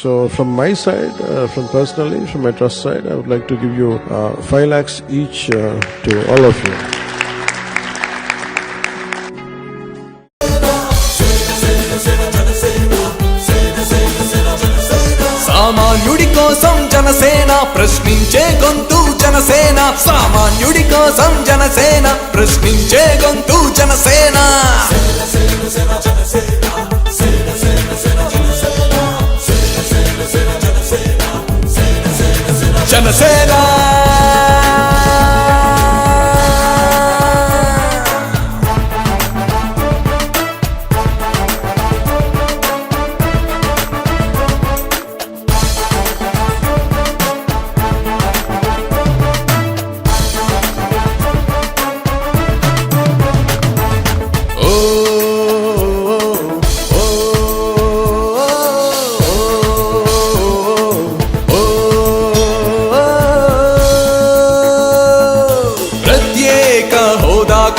So from my side, from personally, from my trust side, I would like to give you 5 lakhs each to all of you. సామాన్యుడి కోసం జనసేన ప్రశ్నించే గొంతు జనసేన సామాన్యుడి కోసం జనసేన ప్రశ్నించే గొంతు జనసేన జనసేన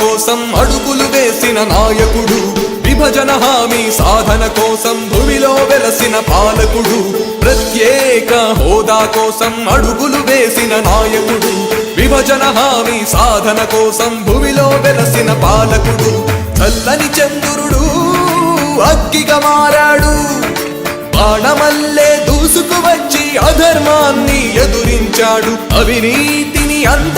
కోసం అడుగులు వేసిన నాయకుడు విభజన హామీ సాధన కోసం భూమిలో వెలసిన పాలకుడు ప్రత్యేక హోదా కోసం అడుగులు వేసిన నాయకుడు విభజన హామీ సాధన కోసం భూమిలో వెలసిన పాలకుడు చల్లని చంద్రుడు అగ్గిగా మారాడు బాణమల్లే దూసుకు వచ్చి అధర్మాన్ని ఎదురించాడు అవినీతిని అంత